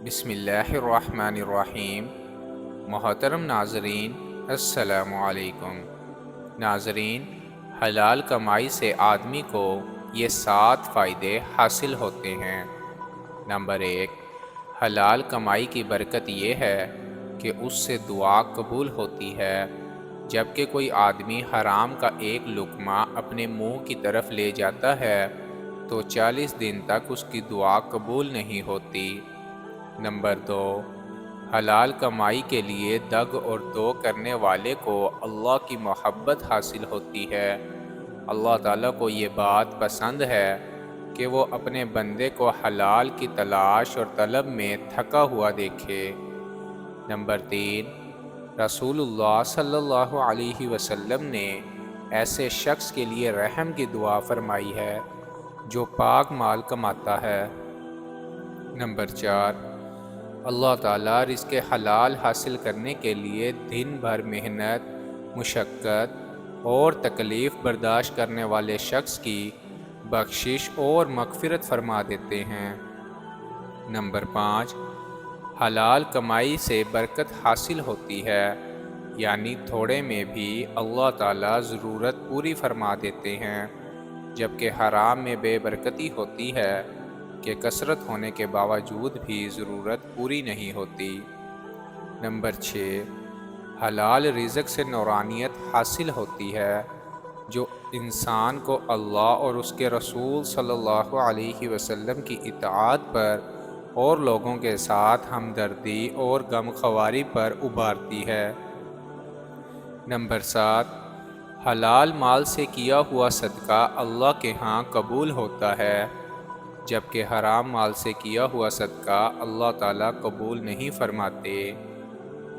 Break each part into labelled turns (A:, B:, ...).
A: بسم اللہ الرحمن الرحیم۔ محترم ناظرین، السلام علیکم۔ ناظرین، حلال کمائی سے آدمی کو یہ 7 فائدے حاصل ہوتے ہیں۔ نمبر 1، حلال کمائی کی برکت یہ ہے کہ اس سے دعا قبول ہوتی ہے۔ جبکہ کوئی آدمی حرام کا ایک لقمہ اپنے منہ کی طرف لے جاتا ہے تو 40 دن تک اس کی دعا قبول نہیں ہوتی۔ نمبر 2، حلال کمائی کے لیے دگ اور دو کرنے والے کو اللہ کی محبت حاصل ہوتی ہے۔ اللہ تعالیٰ کو یہ بات پسند ہے کہ وہ اپنے بندے کو حلال کی تلاش اور طلب میں تھکا ہوا دیکھے۔ نمبر 3، رسول اللہ صلی اللہ علیہ وسلم نے ایسے شخص کے لیے رحم کی دعا فرمائی ہے جو پاک مال کماتا ہے۔ نمبر 4، اللہ تعالیٰ رزق حلال حاصل کرنے کے لیے دن بھر محنت، مشقت اور تکلیف برداشت کرنے والے شخص کی بخشش اور مغفرت فرما دیتے ہیں۔ نمبر 5، حلال کمائی سے برکت حاصل ہوتی ہے، یعنی تھوڑے میں بھی اللہ تعالیٰ ضرورت پوری فرما دیتے ہیں، جبکہ حرام میں بے برکتی ہوتی ہے کہ کثرت ہونے کے باوجود بھی ضرورت پوری نہیں ہوتی۔ نمبر 6، حلال رزق سے نورانیت حاصل ہوتی ہے جو انسان کو اللہ اور اس کے رسول صلی اللہ علیہ وسلم کی اطاعت پر اور لوگوں کے ساتھ ہمدردی اور غمخواری پر ابھارتی ہے۔ نمبر 7، حلال مال سے کیا ہوا صدقہ اللہ کے ہاں قبول ہوتا ہے، جبکہ حرام مال سے کیا ہوا صدقہ اللہ تعالیٰ قبول نہیں فرماتے۔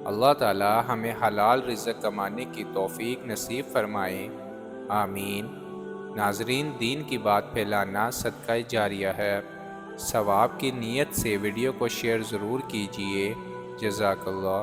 A: اللہ تعالیٰ ہمیں حلال رزق کمانے کی توفیق نصیب فرمائے، آمین۔ ناظرین، دین کی بات پھیلانا صدقہ جاریہ ہے۔ ثواب کی نیت سے ویڈیو کو شیئر ضرور کیجیے۔ جزاک اللہ۔